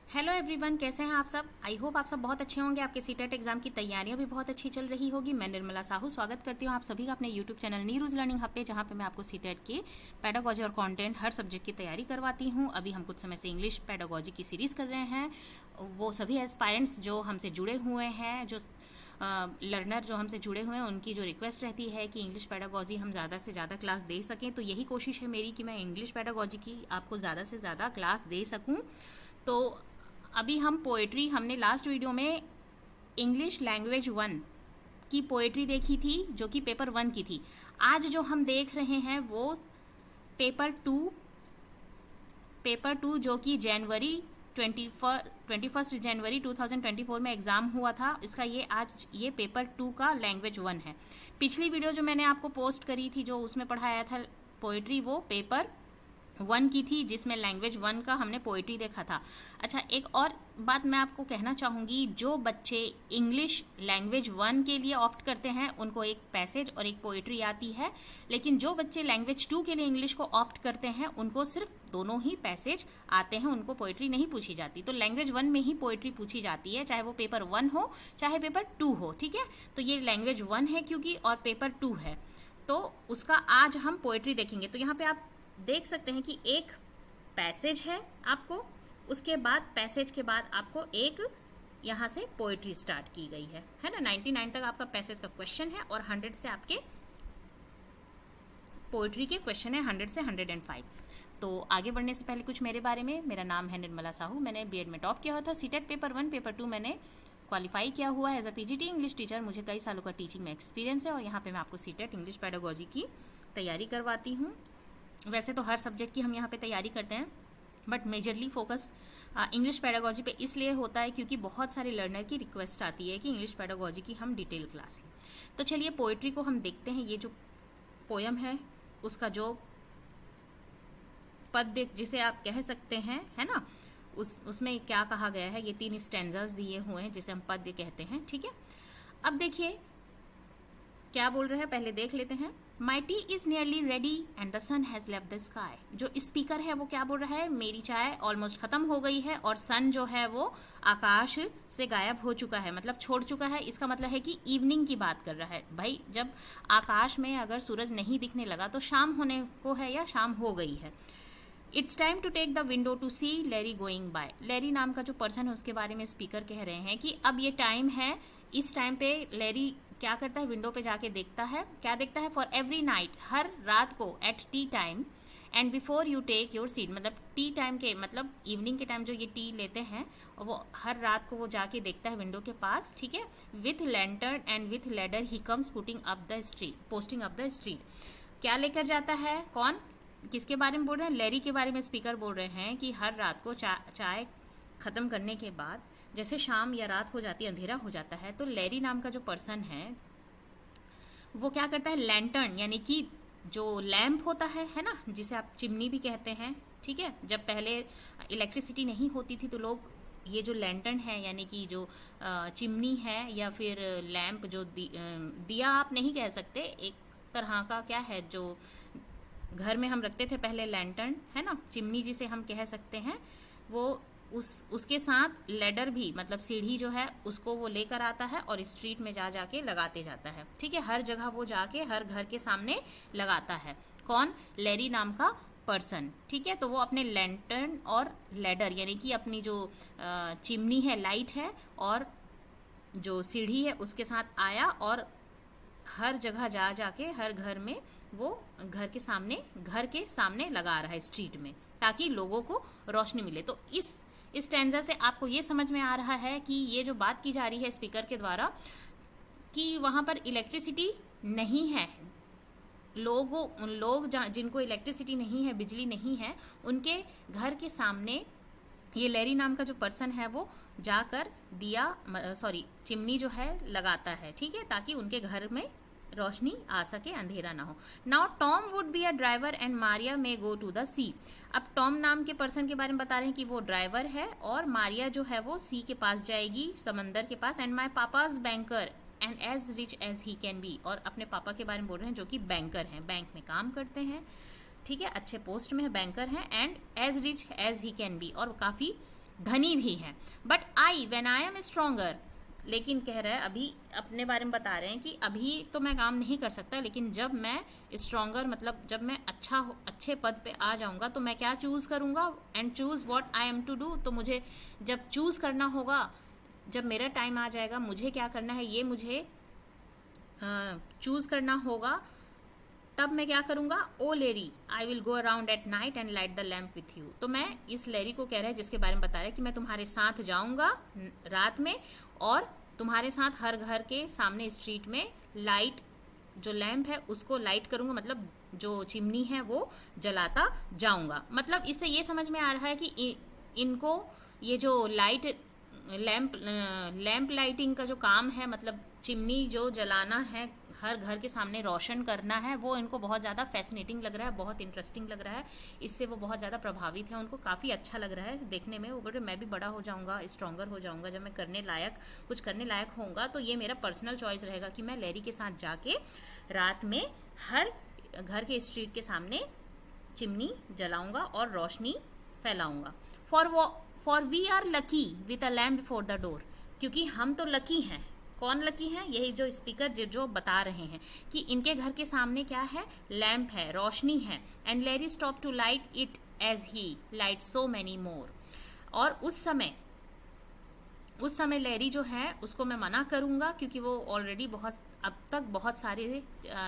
Hello everyone, कैसे हैं आप सब। आई होप आप सब बहुत अच्छे होंगे। आपके सीटेट एग्जाम की तैयारियां भी बहुत अच्छी चल रही होगी। मैं निर्मला साहू स्वागत करती हूं आप सभी का अपने यूट्यूब चैनल नीरूज लर्निंग हब पे, जहां पे मैं आपको सीटेट के पेडागोजी और कंटेंट हर सब्जेक्ट की तैयारी करवाती हूं। अभी हम कुछ समय से इंग्लिश पेडागोजी की सीरीज़ कर रहे हैं। वो सभी एस्पायरेंट्स जो हमसे जुड़े हुए हैं, जो लर्नर जो हमसे जुड़े हुए हैं, उनकी जो रिक्वेस्ट रहती है कि इंग्लिश पेडागोजी हम ज़्यादा से ज़्यादा क्लास दे सकें, तो यही कोशिश है मेरी कि मैं इंग्लिश पेडागोजी की आपको ज़्यादा से ज़्यादा क्लास दे सकूं। तो अभी हम पोएट्री, हमने लास्ट वीडियो में इंग्लिश लैंग्वेज 1 की पोएट्री देखी थी, जो कि पेपर 1 की थी। आज जो हम देख रहे हैं वो पेपर 2 जो कि जनवरी 21 जनवरी 2024 में एग्ज़ाम हुआ था। इसका ये पेपर 2 का लैंग्वेज 1 है। पिछली वीडियो जो मैंने आपको पोस्ट करी थी, जो उसमें पढ़ाया था पोएट्री, वो पेपर 1 की थी, जिसमें लैंग्वेज 1 का हमने पोइट्री देखा था। अच्छा, एक और बात मैं आपको कहना चाहूँगी, जो बच्चे इंग्लिश लैंग्वेज 1 के लिए ऑप्ट करते हैं उनको एक पैसेज और एक पोइट्री आती है, लेकिन जो बच्चे लैंग्वेज 2 के लिए इंग्लिश को ऑप्ट करते हैं उनको सिर्फ दोनों ही पैसेज आते हैं, उनको पोइट्री नहीं पूछी जाती। तो लैंग्वेज 1 में ही पोइट्री पूछी जाती है, चाहे वो पेपर 1 हो चाहे पेपर 2 हो। ठीक है, तो ये लैंग्वेज 1 है क्योंकि, और पेपर 2 है, तो उसका आज हम पोइट्री देखेंगे। तो यहाँ पे आप देख सकते हैं कि एक पैसेज है आपको, उसके बाद पैसेज के बाद आपको एक यहाँ से पोएट्री स्टार्ट की गई है ना। 99 तक आपका पैसेज का क्वेश्चन है और 100 से आपके पोएट्री के क्वेश्चन है, 100 से 105। तो आगे बढ़ने से पहले कुछ मेरे बारे में। मेरा नाम है निर्मला साहू। मैंने बीएड में टॉप किया हुआ था। सीटेट पेपर 1 पेपर 2 मैंने क्वालिफाई किया हुआ है as a PGT English teacher. मुझे कई सालों का टीचिंग में एक्सपीरियंस है और यहाँ पे मैं आपको सीटेट इंग्लिश पेडागोजी की तैयारी करवाती हूँ। वैसे तो हर सब्जेक्ट की हम यहाँ पे तैयारी करते हैं, but majorly focus English pedagogy पे इसलिए होता है क्योंकि बहुत सारे लर्नर की रिक्वेस्ट आती है कि इंग्लिश पेडागोजी की हम डिटेल क्लास लें। तो चलिए पोइट्री को हम देखते हैं। ये जो पोयम है उसका जो पद्य जिसे आप कह सकते हैं, है ना, उसमें क्या कहा गया है। ये 3 स्टैंजास दिए हुए हैं जिसे हम पद्य कहते हैं। ठीक है, अब देखिए क्या बोल रहे हैं, पहले देख लेते हैं। My tea is nearly ready and the sun has left the sky. जो स्पीकर है वो क्या बोल रहा है, मेरी चाय ऑलमोस्ट खत्म हो गई है और सन जो है वो आकाश से गायब हो चुका है, मतलब छोड़ चुका है। इसका मतलब है कि इवनिंग की बात कर रहा है। भाई, जब आकाश में अगर सूरज नहीं दिखने लगा तो शाम होने को है या शाम हो गई है। It's time to take the window to see Leerie going by. Leerie नाम का जो पर्सन है उसके बारे में स्पीकर कह रहे हैं कि अब ये टाइम है, इस टाइम पे लैरी क्या करता है, विंडो पे जाके देखता है। क्या देखता है, फॉर एवरी नाइट, हर रात को, at tea time and before you take your seat. मतलब टी टाइम के, मतलब इवनिंग के टाइम जो ये टी लेते हैं, और वो हर रात को वो जाके देखता है विंडो के पास। ठीक है, with lantern and with ladder he comes putting up the street, posting up the street. क्या लेकर जाता है, कौन, किसके बारे में बोल रहे हैं, लैरी के बारे में स्पीकर बोल रहे हैं कि हर रात को चाय खत्म करने के बाद जैसे शाम या रात हो जाती है, अंधेरा हो जाता है, तो लैरी नाम का जो पर्सन है वो क्या करता है, लैंटर्न यानी कि जो लैंप होता है ना, जिसे आप चिमनी भी कहते हैं। ठीक है, जब पहले इलेक्ट्रिसिटी नहीं होती थी तो लोग ये जो लैंटर्न है यानी कि जो चिमनी है या फिर लैंप, जो दिया आप नहीं कह सकते, एक तरह का क्या है जो घर में हम रखते थे पहले, लैंटर्न है ना, चिमनी जिसे हम कह सकते हैं, वो उसके साथ लेडर भी, मतलब सीढ़ी जो है उसको वो लेकर आता है और स्ट्रीट में जाके लगाते जाता है। ठीक है, हर जगह वो जाके हर घर के सामने लगाता है। कौन, लैरी नाम का पर्सन। ठीक है, तो वो अपने लैंटर्न और लेडर यानी कि अपनी जो चिमनी है, लाइट है, और जो सीढ़ी है उसके साथ आया और हर जगह जाके हर घर में वो घर के सामने लगा रहा है, स्ट्रीट में, ताकि लोगों को रोशनी मिले। तो इस स्टैंजा से आपको ये समझ में आ रहा है कि ये जो बात की जा रही है स्पीकर के द्वारा कि वहां पर इलेक्ट्रिसिटी नहीं है। लोग जिनको इलेक्ट्रिसिटी नहीं है, बिजली नहीं है, उनके घर के सामने ये लैरी नाम का जो पर्सन है वो जाकर चिमनी जो है लगाता है। ठीक है, ताकि उनके घर में रोशनी आ सके, अंधेरा ना हो। Now Tom would be a driver and Maria may go to the sea. अब टॉम नाम के पर्सन के बारे में बता रहे हैं कि वो ड्राइवर है और मारिया जो है वो सी के पास जाएगी, समंदर के पास। And my papa's banker and as rich as he can be. और अपने पापा के बारे में बोल रहे हैं जो कि बैंकर हैं, बैंक में काम करते हैं। ठीक है, अच्छे पोस्ट में है, बैंकर हैं। And as rich as he can be, और काफ़ी धनी भी हैं। But I when I am stronger, लेकिन कह रहा है अभी अपने बारे में बता रहे हैं कि अभी तो मैं काम नहीं कर सकता, लेकिन जब मैं स्ट्रोंगर मतलब जब मैं अच्छे पद पे आ जाऊंगा तो मैं क्या चूज करूंगा, and choose what I am to do. तो मुझे जब चूज करना होगा, जब मेरा टाइम आ जाएगा मुझे क्या करना है ये मुझे चूज करना होगा, तब मैं क्या करूंगा, oh Larry I will go around at night and light the lamp with you. तो मैं इस लेरी को कह रहा है जिसके बारे में बता रहा है कि मैं तुम्हारे साथ जाऊंगा रात में और तुम्हारे साथ हर घर के सामने स्ट्रीट में लाइट, जो लैम्प है उसको लाइट करूंगा, मतलब जो चिमनी है वो जलाता जाऊंगा। मतलब इससे ये समझ में आ रहा है कि इनको ये जो लैम्प लाइटिंग का जो काम है, मतलब चिमनी जो जलाना है, हर घर के सामने रोशन करना है, वो इनको बहुत ज़्यादा फैसिनेटिंग लग रहा है, बहुत इंटरेस्टिंग लग रहा है। इससे वो बहुत ज़्यादा प्रभावित है, उनको काफ़ी अच्छा लग रहा है देखने में। वो बोले मैं भी बड़ा हो जाऊंगा, स्ट्रॉन्गर हो जाऊंगा, जब मैं कुछ करने लायक होऊंगा तो ये मेरा पर्सनल चॉइस रहेगा कि मैं लेरी के साथ जाके रात में हर घर के स्ट्रीट के सामने चिमनी जलाऊंगा और रोशनी फैलाऊंगा। For we are lucky with a lamp before the door, क्योंकि हम तो लकी हैं। कौन लकी है? यही जो स्पीकर जो बता रहे हैं कि इनके घर के सामने क्या है, लैम्प है, रोशनी है। And Leerie stop to light it as he light so many more. और उस समय लेरी जो है उसको मैं मना करूंगा, क्योंकि वो ऑलरेडी अब तक बहुत सारे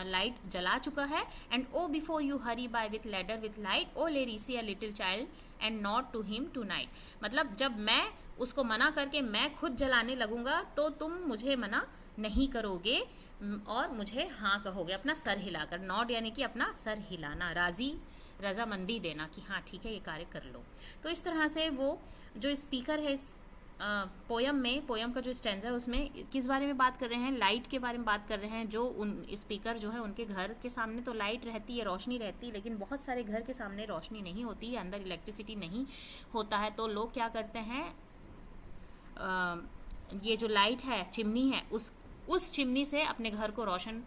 लाइट जला चुका है। And O before you hurry by with ladder with light, O Leerie see a little child and not to him tonight. मतलब जब मैं उसको मना करके मैं खुद जलाने लगूंगा तो तुम मुझे मना नहीं करोगे और मुझे हाँ कहोगे, अपना सर हिलाकर। नॉट यानी कि अपना सर हिलाना, रजामंदी देना कि हाँ ठीक है ये कार्य कर लो। तो इस तरह से वो जो स्पीकर है इस पोयम का जो स्टैंजा है उसमें किस बारे में बात कर रहे हैं, लाइट के बारे में बात कर रहे हैं। जो उन स्पीकर जो है उनके घर के सामने तो लाइट रहती है, रोशनी रहती है, लेकिन बहुत सारे घर के सामने रोशनी नहीं होती है, अंदर इलेक्ट्रिसिटी नहीं होता है। तो लोग क्या करते हैं, ये जो लाइट है, चिमनी है, उस चिमनी से अपने घर को रोशन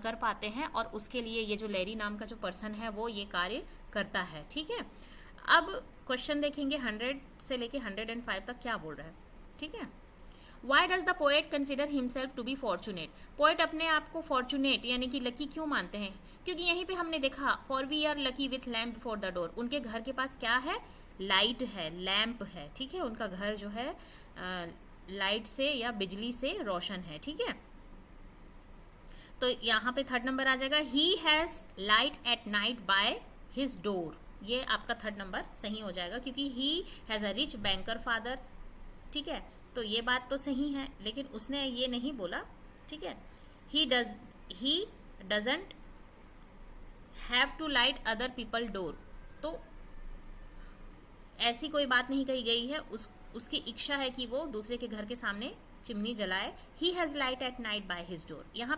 कर पाते हैं, और उसके लिए ये जो लेरी नाम का जो पर्सन है वो ये कार्य करता है। ठीक है, अब क्वेश्चन देखेंगे 100 से लेके 105 तक क्या बोल रहा है। ठीक है, why does the poet consider himself to be fortunate. Poet अपने आप को फॉर्चुनेट यानी कि लकी क्यों मानते हैं? क्योंकि यहीं पे हमने देखा for we are lucky with lamp before the door. उनके घर के पास क्या है, लाइट है, लैम्प है। ठीक है, उनका घर जो है लाइट से या बिजली से रोशन है। ठीक है, तो यहाँ पे थर्ड नंबर आ जाएगा, he has light at night by his door. ये आपका थर्ड नंबर सही हो जाएगा, क्योंकि he has a rich banker father. ठीक है, तो ये बात तो सही है, लेकिन उसने ये नहीं बोला। ठीक है, he doesn't have to light other people door. तो ऐसी कोई बात नहीं कही गई है, उसकी इच्छा है कि वो दूसरे के घर के सामने चिमनी जलाए। He has light at night by his door. यहाँ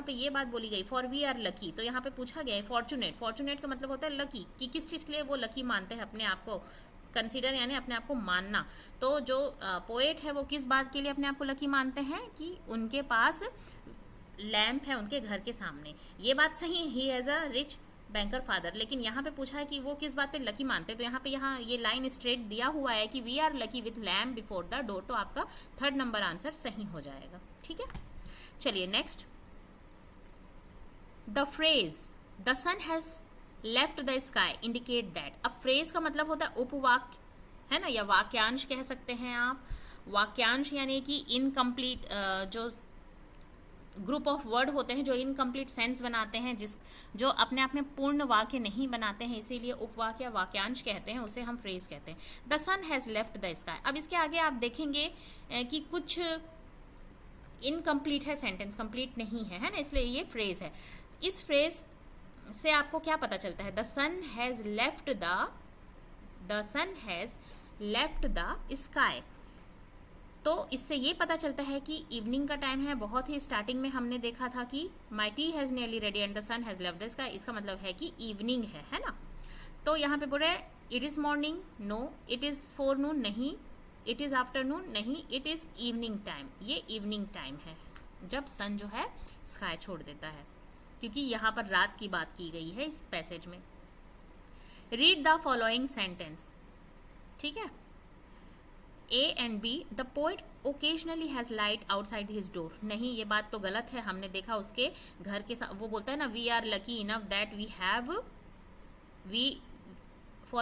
पे ये बात बोली गई फॉर वी आर लकी, तो यहाँ पे पूछा गया है फॉर्चुनेट का मतलब होता है लकी, कि किस चीज के लिए वो लकी मानते हैं अपने आप को, कंसीडर यानी अपने आप को मानना। तो जो पोएट है वो किस बात के लिए अपने आप को लकी मानते हैं, कि उनके पास लैम्प है उनके घर के सामने। ये बात सही है, he has a rich banker father, लेकिन यहाँ पे पूछा है कि वो किस बात पे लकी मानते हैं। तो यहाँ ये लाइन स्ट्रेट दिया हुआ है कि we are lucky with lamp before the door, तो आपका थर्ड नंबर आंसर सही हो जाएगा। ठीक है, चलिए next, the phrase the sun has left the sky indicate that. अब फ्रेज का मतलब होता है उपवाक्य, है ना, या वाक्यांश कह सकते हैं आप। वाक्यांश यानी कि इनकम्प्लीट जो ग्रुप ऑफ वर्ड होते हैं जो इनकम्प्लीट सेंस बनाते हैं, जो अपने आप में पूर्ण वाक्य नहीं बनाते हैं, इसीलिए उपवाक्य या वाक्यांश कहते हैं, उसे हम फ्रेज कहते हैं। The sun has left the sky. अब इसके आगे आप देखेंगे कि कुछ इनकम्प्लीट है, सेंटेंस कंप्लीट नहीं है, है ना, इसलिए ये फ्रेज है। इस फ्रेज से आपको क्या पता चलता है, the sun has left the sky. तो इससे ये पता चलता है कि इवनिंग का टाइम है। बहुत ही स्टार्टिंग में हमने देखा था कि my tea has nearly ready and the sun has left the sky, इसका मतलब है कि इवनिंग है ना। तो यहाँ पे बोल रहे हैं it is morning, no, it is forenoon, नहीं, इट इज आफ्टरनून, नहीं, इट इज इवनिंग टाइम। ये इवनिंग टाइम है जब सन जो है स्काई छोड़ देता है, क्योंकि यहाँ पर रात की बात की गई है इस पैसेज में। Read the following sentence. ठीक है, A and B, the poet occasionally has light outside his door. नहीं, ये बात तो गलत है. हमने देखा उसके घर के साथ, वो बोलता है ना, we are lucky enough that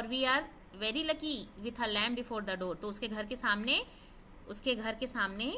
we are very lucky with a lamp before the door. तो उसके घर के सामने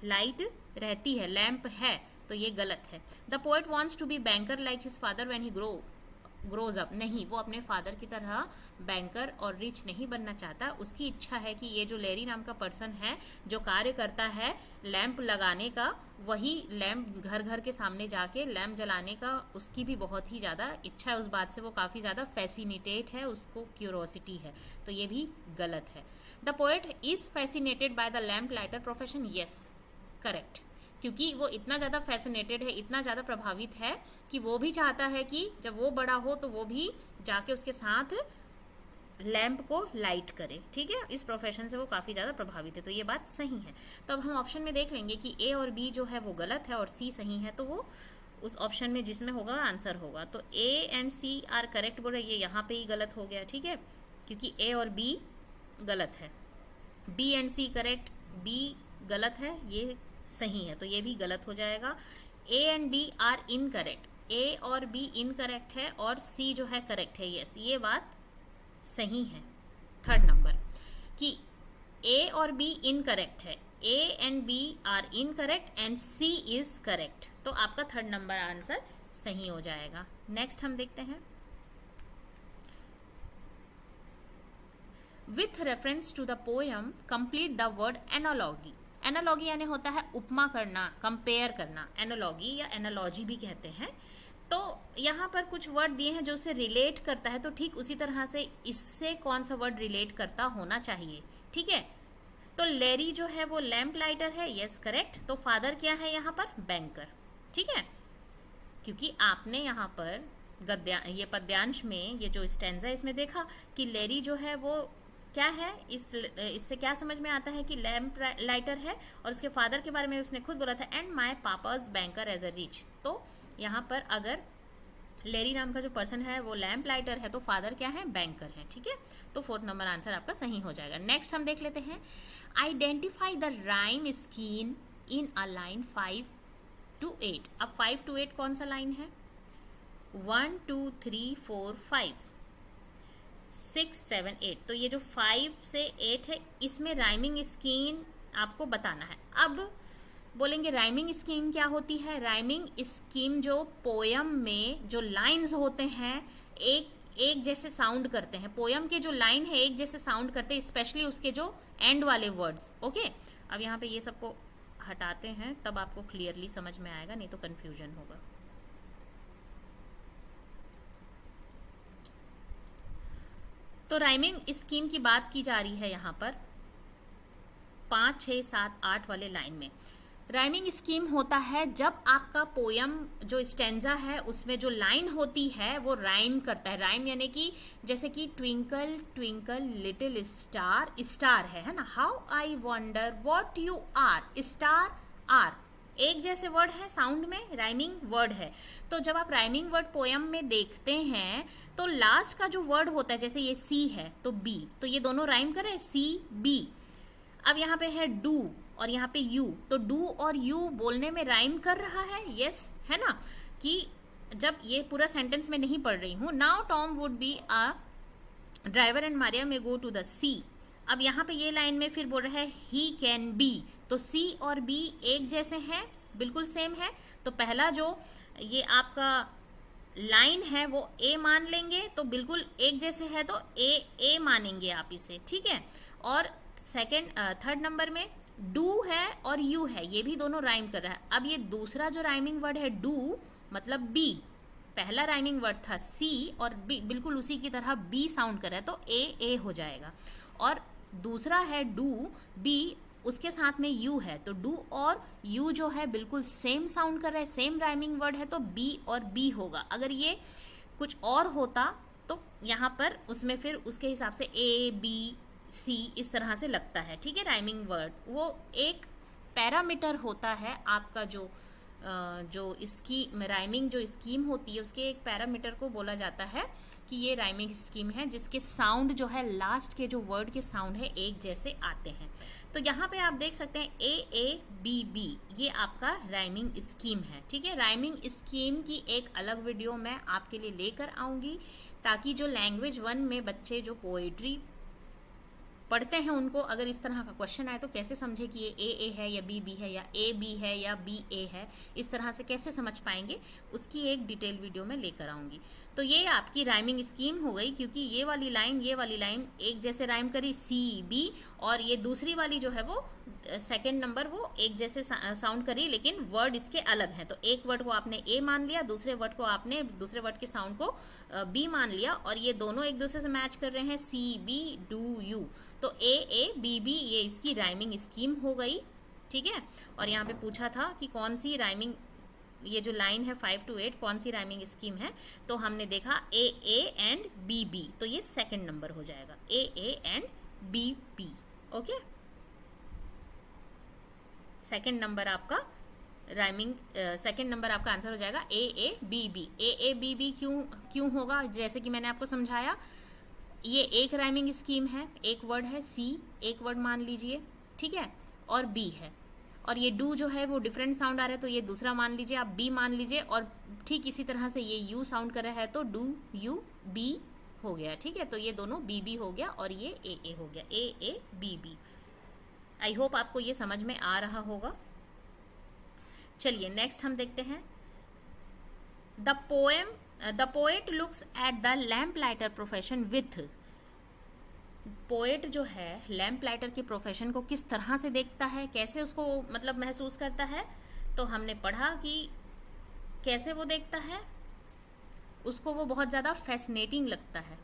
लाइट रहती है, लैंप है, तो ये गलत है. The poet wants to be banker like his father when he grows up. नहीं, वो अपने फादर की तरह बैंकर और रिच नहीं बनना चाहता. उसकी इच्छा है कि ये जो लेरी नाम का पर्सन है जो कार्य करता है लैंप लगाने का, वही लैंप घर घर के सामने जाके लैंप जलाने का उसकी भी बहुत ही ज़्यादा इच्छा है. उस बात से वो काफ़ी ज़्यादा फैसिनेटेड है, उसको क्यूरोसिटी है, तो ये भी गलत है. The poet is fascinated by the lamp lighter profession. Yes, correct, क्योंकि वो इतना ज़्यादा फैसिनेटेड है, इतना ज़्यादा प्रभावित है कि वो भी चाहता है कि जब वो बड़ा हो तो वो भी जाके उसके साथ लैंप को लाइट करे. ठीक है, इस प्रोफेशन से वो काफ़ी ज़्यादा प्रभावित है, तो ये बात सही है. तो अब हम ऑप्शन में देख लेंगे कि ए और बी जो है वो गलत है और सी सही है, तो वो उस ऑप्शन में जिसमें होगा आंसर होगा. तो A and C are correct बोल रहे, ये यहाँ पे ही गलत हो गया. ठीक है, क्योंकि ए और बी गलत है. B and C correct, B गलत है, ये सही है, तो ये भी गलत हो जाएगा. A and B are incorrect, A और बी इनकरेक्ट है और सी जो है करेक्ट है. यस, ये बात सही है. थर्ड नंबर कि ए और बी इनकरेक्ट है, A and B are incorrect and C is correct, तो आपका थर्ड नंबर आंसर सही हो जाएगा. नेक्स्ट हम देखते हैं. With reference to the poem complete the word analogy. Analogy यानी होता है उपमा करना, कंपेयर करना, एनालॉगी या एनालॉजी भी कहते हैं. तो यहाँ पर कुछ वर्ड दिए हैं जो उसे रिलेट करता है, तो ठीक उसी तरह से इससे कौन सा वर्ड रिलेट करता होना चाहिए. ठीक है, तो लेरी जो है वो लैंप लाइटर है. Yes, correct. तो फादर क्या है यहाँ पर? बैंकर. ठीक है, क्योंकि आपने यहाँ पर ये पद्यांश में ये जो स्टैंजा है इसमें देखा कि लेरी जो है वो क्या है, इससे क्या समझ में आता है कि लैंप लाइटर है, और उसके फादर के बारे में उसने खुद बोला था, and my papa's banker as a rich. तो यहाँ पर अगर लेरी नाम का जो पर्सन है वो लैंप लाइटर है तो फादर क्या है? बैंकर है. ठीक है, तो फोर्थ नंबर आंसर आपका सही हो जाएगा. नेक्स्ट हम देख लेते हैं. Identify the rhyme scheme in a line 5 to 8. अब 5 to 8 कौन सा लाइन है? 1 2 3 4 5 6 7 8. तो ये जो 5 से 8 है इसमें राइमिंग स्कीम आपको बताना है. अब बोलेंगे राइमिंग स्कीम क्या होती है? राइमिंग स्कीम जो पोयम में जो लाइंस होते हैं एक जैसे साउंड करते हैं. पोयम के जो लाइन है एक जैसे साउंड करते हैं, स्पेशली उसके जो एंड वाले वर्ड्स. ओके, अब यहाँ पे ये सबको हटाते हैं तब आपको क्लियरली समझ में आएगा, नहीं तो कंफ्यूजन होगा. तो राइमिंग स्कीम की बात की जा रही है यहाँ पर 5 6 7 8 वाले लाइन में. राइमिंग स्कीम होता है जब आपका पोयम जो स्टैंजा है उसमें जो लाइन होती है वो राइम करता है. राइम यानी कि जैसे कि twinkle twinkle little star, star है ना, how I wonder what you are, star are एक जैसे वर्ड है, साउंड में राइमिंग वर्ड है. तो जब आप राइमिंग वर्ड पोयम में देखते हैं तो लास्ट का जो वर्ड होता है, जैसे ये सी है तो बी, तो ये दोनों राइम करें, सी बी. अब यहाँ पे है डू और यहाँ पे यू, तो डू और यू बोलने में राइम कर रहा है. यस, है ना, कि जब ये पूरा सेंटेंस में नहीं पढ़ रही हूँ. Now Tom would be a driver and Maria में गो टू द सी. अब यहाँ पे ये लाइन में फिर बोल रहा है ही कैन बी, तो सी और बी एक जैसे हैं, बिल्कुल सेम है. तो पहला जो ये आपका लाइन है वो ए मान लेंगे, तो बिल्कुल एक जैसे है तो ए मानेंगे आप इसे. ठीक है, और थर्ड नंबर में डू है और यू है, ये भी दोनों राइम कर रहा है. अब ये दूसरा जो राइमिंग वर्ड है डू मतलब बी, पहला राइमिंग वर्ड था सी और बी, बिल्कुल उसी की तरह बी साउंड कर रहा है, तो ए हो जाएगा. और दूसरा है डू बी, उसके साथ में यू है, तो डू और यू जो है बिल्कुल सेम साउंड कर रहा है, सेम राइमिंग वर्ड है, तो बी और बी होगा. अगर ये कुछ और होता तो यहाँ पर उसमें फिर उसके हिसाब से ए बी सी इस तरह से लगता है. ठीक है, राइमिंग वर्ड वो एक पैरामीटर होता है आपका जो इसकी राइमिंग जो स्कीम होती है उसके एक पैरामीटर को बोला जाता है कि ये राइमिंग स्कीम है जिसके साउंड जो है, लास्ट के जो वर्ड के साउंड है एक जैसे आते हैं। तो यहाँ पे आप देख सकते हैं AABB, ये आपका राइमिंग स्कीम है। ठीक है, राइमिंग स्कीम की एक अलग वीडियो मैं आपके लिए लेकर आऊँगी, ताकि जो लैंग्वेज 1 में बच्चे जो पोएट्री पढ़ते हैं उनको अगर इस तरह का क्वेश्चन आए तो कैसे समझे कि ये AA है या BB है या AB है या BA है, इस तरह से कैसे समझ पाएंगे, उसकी एक डिटेल वीडियो में लेकर आऊँगी। तो ये आपकी राइमिंग स्कीम हो गई, क्योंकि ये वाली लाइन एक जैसे राइम करी CB, और ये दूसरी वाली जो है वो सेकंड नंबर वो एक जैसे साउंड करी, लेकिन वर्ड इसके अलग हैं। तो एक वर्ड को आपने A मान लिया, दूसरे वर्ड को आपने दूसरे वर्ड के साउंड को B मान लिया, और ये दोनों एक दूसरे से मैच कर रहे हैं, CB DO U। तो AABB ये इसकी राइमिंग स्कीम हो गई। ठीक है, और यहाँ पे पूछा था कि कौन सी राइमिंग, ये जो लाइन है 5 to 8 कौन सी राइमिंग स्कीम है, तो हमने देखा AA and BB, तो ये सेकंड नंबर हो जाएगा, AA and BB। Okay, second number आपका राइमिंग, सेकंड नंबर आपका आंसर हो जाएगा AABB। AABB क्यों होगा, जैसे कि मैंने आपको समझाया, ये एक राइमिंग स्कीम है, एक वर्ड है C, एक वर्ड मान लीजिए, ठीक है, और B है, और ये डू जो है वो डिफरेंट साउंड आ रहा है, तो ये दूसरा मान लीजिए, आप B मान लीजिए, और ठीक इसी तरह से ये U साउंड कर रहा है तो डू U B हो गया। ठीक है, तो ये दोनों BB हो गया और ये AA हो गया, AABB। आई होप आपको ये समझ में आ रहा होगा। चलिए नेक्स्ट हम देखते हैं, the poet looks at the lamp lighter profession with. Poet जो है लैम्प लाइटर के प्रोफेशन को किस तरह से देखता है, कैसे उसको मतलब महसूस करता है, तो हमने पढ़ा कि कैसे वो देखता है, उसको वो बहुत ज़्यादा फैसिनेटिंग लगता है।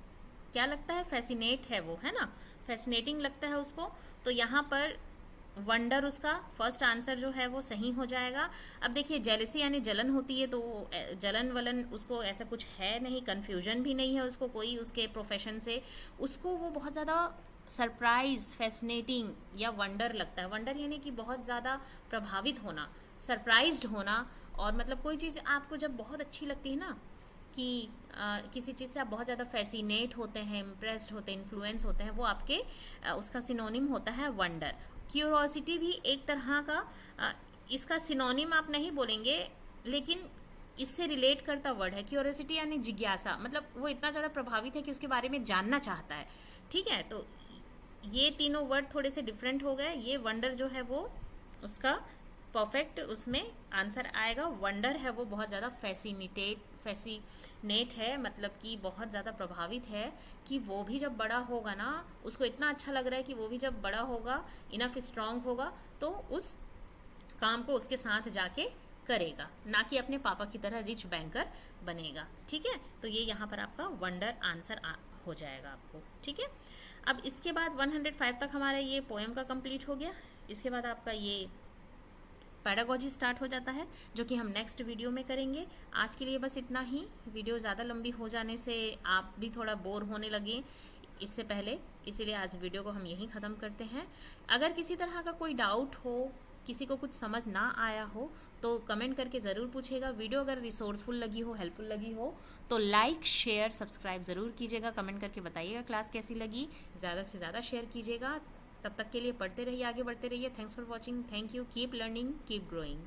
क्या लगता है, फैसिनेट है वो, है ना, फैसिनेटिंग लगता है उसको। तो यहाँ पर वंडर उसका फर्स्ट आंसर जो है वो सही हो जाएगा। अब देखिए जेलसी यानी जलन होती है, तो जलन वलन उसको ऐसा कुछ है नहीं, कन्फ्यूजन भी नहीं है उसको कोई उसके प्रोफेशन से, उसको वो बहुत ज़्यादा सरप्राइज, फैसिनेटिंग या वंडर लगता है। वंडर यानी कि बहुत ज़्यादा प्रभावित होना, सरप्राइज्ड होना, और मतलब कोई चीज़ आपको जब बहुत अच्छी लगती है ना, कि किसी चीज़ से आप बहुत ज़्यादा फैसिनेट होते हैं, इम्प्रेस्ड होते हैं, इन्फ्लुएंस होते हैं, वो आपके उसका सिनोनिम होता है वंडर। क्यूरोसिटी भी एक तरह का इसका सिनोनिम आप नहीं बोलेंगे, लेकिन इससे रिलेट करता वर्ड है। क्यूरोसिटी यानी जिज्ञासा, मतलब वो इतना ज़्यादा प्रभावित है कि उसके बारे में जानना चाहता है। ठीक है, तो ये तीनों वर्ड थोड़े से डिफरेंट हो गए। ये वंडर जो है वो उसका परफेक्ट उसमें आंसर आएगा। वंडर है वो बहुत ज़्यादा फैसिनेट है, मतलब कि बहुत ज़्यादा प्रभावित है कि वो भी जब बड़ा होगा ना, उसको इतना अच्छा लग रहा है कि वो भी जब बड़ा होगा, इनफ स्ट्रांग होगा, तो उस काम को उसके साथ जाके करेगा, ना कि अपने पापा की तरह रिच बैंकर बनेगा। ठीक है, तो ये यहाँ पर आपका वंडर आंसर हो जाएगा आपको। ठीक है, अब इसके बाद 105 तक हमारा ये पोएम का कंप्लीट हो गया। इसके बाद आपका ये पैडागोजी स्टार्ट हो जाता है, जो कि हम नेक्स्ट वीडियो में करेंगे। आज के लिए बस इतना ही। वीडियो ज़्यादा लंबी हो जाने से आप भी थोड़ा बोर होने लगे इससे पहले, इसीलिए आज वीडियो को हम यहीं ख़त्म करते हैं। अगर किसी तरह का कोई डाउट हो, किसी को कुछ समझ ना आया हो, तो कमेंट करके ज़रूर पूछेगा। वीडियो अगर रिसोर्सफुल लगी हो, हेल्पफुल लगी हो, तो लाइक शेयर सब्सक्राइब ज़रूर कीजिएगा। कमेंट करके बताइएगा क्लास कैसी लगी, ज़्यादा से ज़्यादा शेयर कीजिएगा। तब तक के लिए पढ़ते रहिए, आगे बढ़ते रहिए। Thanks for watching, thank you, keep learning, keep growing.